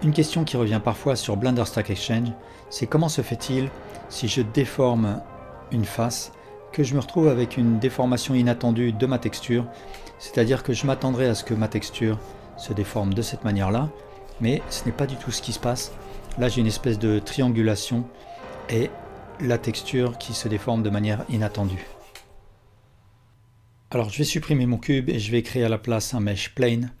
Une question qui revient parfois sur Blender Stack Exchange, c'est comment se fait-il, si je déforme une face, que je me retrouve avec une déformation inattendue de ma texture, c'est-à-dire que je m'attendrais à ce que ma texture se déforme de cette manière-là, mais ce n'est pas du tout ce qui se passe. Là, j'ai une espèce de triangulation et la texture qui se déforme de manière inattendue. Alors, je vais supprimer mon cube et je vais créer à la place un mesh plane.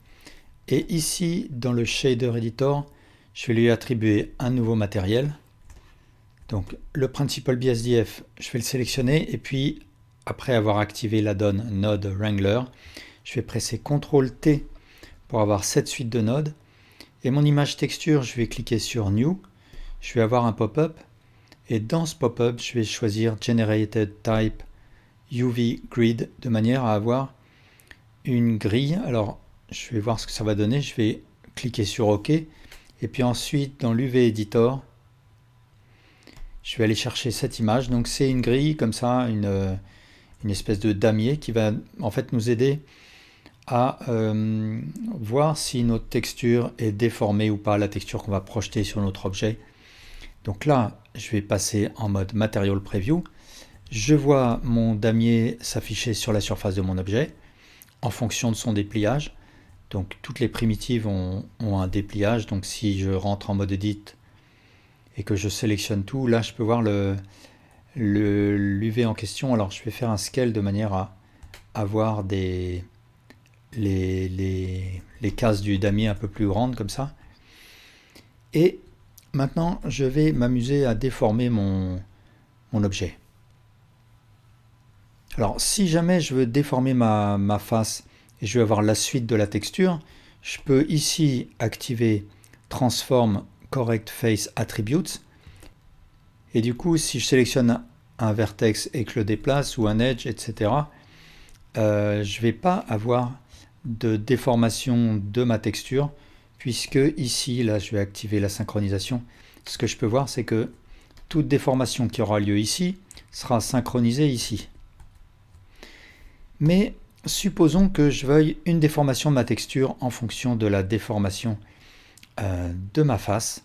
Et ici, dans le shader editor, je vais lui attribuer un nouveau matériel. Donc le Principled BSDF, je vais le sélectionner et puis après avoir activé l'add-on Node Wrangler, je vais presser CTRL-T pour avoir cette suite de nodes. Et mon image texture, je vais cliquer sur New. Je vais avoir un pop-up. Et dans ce pop-up, je vais choisir Generated Type UV Grid de manière à avoir une grille. Alors, je vais voir ce que ça va donner. Je vais cliquer sur OK. Et puis ensuite, dans l'UV Editor, je vais aller chercher cette image. Donc, c'est une grille comme ça, une espèce de damier qui va en fait nous aider à voir si notre texture est déformée ou pas, la texture qu'on va projeter sur notre objet. Donc là, je vais passer en mode Material Preview. Je vois mon damier s'afficher sur la surface de mon objet en fonction de son dépliage. Donc toutes les primitives ont un dépliage. Donc si je rentre en mode Edit et que je sélectionne tout, là je peux voir l'UV en question. Alors je vais faire un scale de manière à avoir les cases du damier un peu plus grandes comme ça. Et maintenant je vais m'amuser à déformer mon objet. Alors si jamais je veux déformer ma face et je veux avoir la suite de la texture, je peux ici activer Transform Correct Face Attributes. Et du coup, si je sélectionne un vertex et que je le déplace ou un edge, etc., je ne vais pas avoir de déformation de ma texture, puisque ici, là, je vais activer la synchronisation. Ce que je peux voir, c'est que toute déformation qui aura lieu ici sera synchronisée ici. Mais supposons que je veuille une déformation de ma texture en fonction de la déformation de ma face.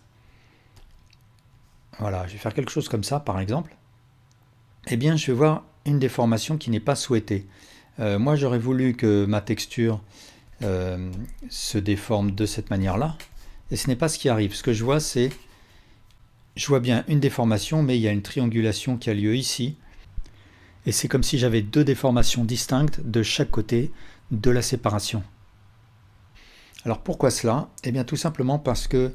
Voilà, je vais faire quelque chose comme ça, par exemple. Eh bien, je vais voir une déformation qui n'est pas souhaitée. Moi, j'aurais voulu que ma texture se déforme de cette manière-là. Et ce n'est pas ce qui arrive. Ce que je vois, c'est... Je vois bien une déformation, mais il y a une triangulation qui a lieu ici. Et c'est comme si j'avais deux déformations distinctes de chaque côté de la séparation. Alors pourquoi cela? Eh bien tout simplement parce que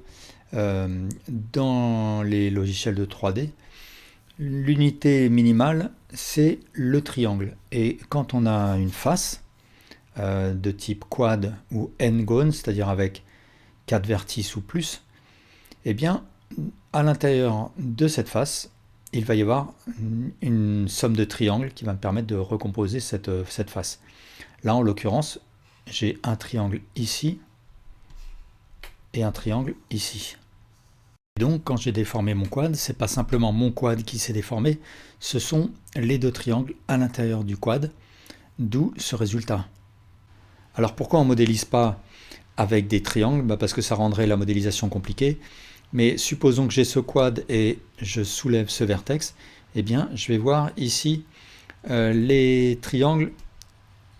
dans les logiciels de 3D, l'unité minimale, c'est le triangle. Et quand on a une face de type quad ou n-gone, c'est-à-dire avec 4 vertices ou plus, eh bien à l'intérieur de cette face, il va y avoir une somme de triangles qui va me permettre de recomposer cette face. Là, en l'occurrence, j'ai un triangle ici et un triangle ici. Et donc, quand j'ai déformé mon quad, c'est pas simplement mon quad qui s'est déformé, ce sont les deux triangles à l'intérieur du quad, d'où ce résultat. Alors, pourquoi on ne modélise pas avec des triangles? Parce que ça rendrait la modélisation compliquée. Mais supposons que j'ai ce quad et je soulève ce vertex, eh bien je vais voir ici les triangles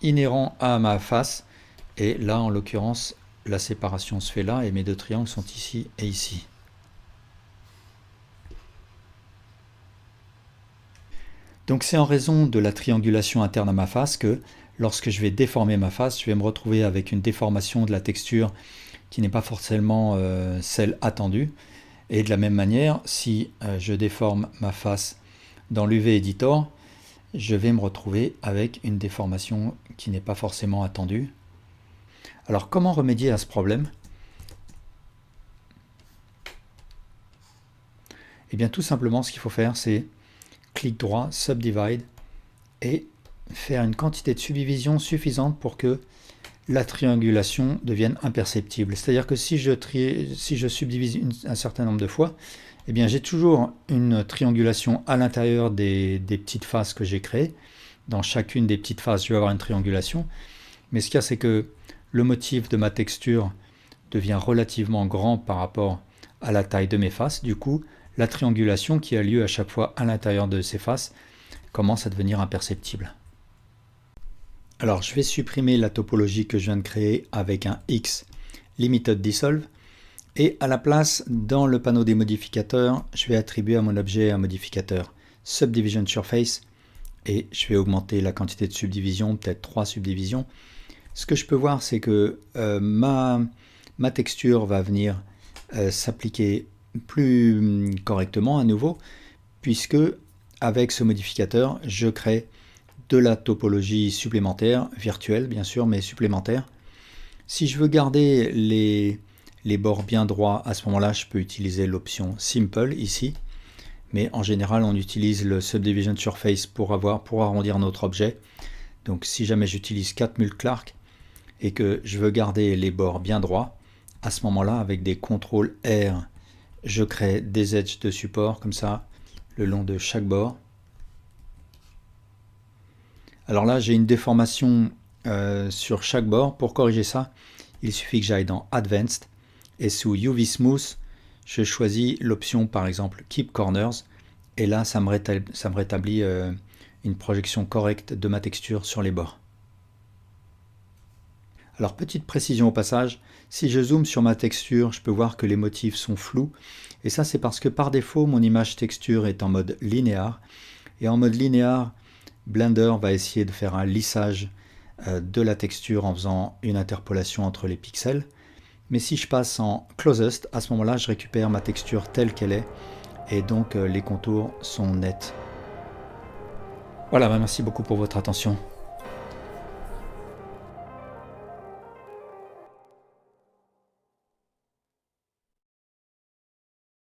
inhérents à ma face. Et là, en l'occurrence, la séparation se fait là et mes deux triangles sont ici et ici. Donc c'est en raison de la triangulation interne à ma face que lorsque je vais déformer ma face, je vais me retrouver avec une déformation de la texture qui n'est pas forcément celle attendue. Et de la même manière, si je déforme ma face dans l'UV Editor, je vais me retrouver avec une déformation qui n'est pas forcément attendue. Alors comment remédier à ce problème? Eh bien tout simplement ce qu'il faut faire, c'est clic droit, Subdivide, et faire une quantité de subdivision suffisante pour que la triangulation devienne imperceptible. C'est-à-dire que si je subdivise un certain nombre de fois, Eh bien, j'ai toujours une triangulation à l'intérieur des petites faces que j'ai créées. Dans chacune des petites faces, je vais avoir une triangulation. Mais ce qu'il y a, c'est que le motif de ma texture devient relativement grand par rapport à la taille de mes faces. Du coup, la triangulation qui a lieu à chaque fois à l'intérieur de ces faces commence à devenir imperceptible. Alors, je vais supprimer la topologie que je viens de créer avec un X Limited Dissolve. Et à la place, dans le panneau des modificateurs, je vais attribuer à mon objet un modificateur Subdivision Surface. Et je vais augmenter la quantité de subdivisions, peut-être 3 subdivisions. Ce que je peux voir, c'est que ma texture va venir s'appliquer plus correctement à nouveau, puisque avec ce modificateur, je crée de la topologie supplémentaire, virtuelle bien sûr, mais supplémentaire. Si je veux garder les bords bien droits, à ce moment-là, je peux utiliser l'option Simple ici. Mais en général, on utilise le Subdivision Surface pour arrondir notre objet. Donc si jamais j'utilise 4000 Clark et que je veux garder les bords bien droits, à ce moment-là, avec des CTRL R, je crée des edges de support, comme ça, le long de chaque bord. Alors là, j'ai une déformation sur chaque bord. Pour corriger ça, il suffit que j'aille dans Advanced et sous UV Smooth, je choisis l'option par exemple Keep Corners et là ça me rétablit une projection correcte de ma texture sur les bords. Alors petite précision au passage, si je zoome sur ma texture, je peux voir que les motifs sont flous et ça c'est parce que par défaut mon image texture est en mode linéaire et en mode linéaire Blender va essayer de faire un lissage de la texture en faisant une interpolation entre les pixels. Mais si je passe en Closest, à ce moment-là, je récupère ma texture telle qu'elle est et donc les contours sont nets. Voilà, merci beaucoup pour votre attention.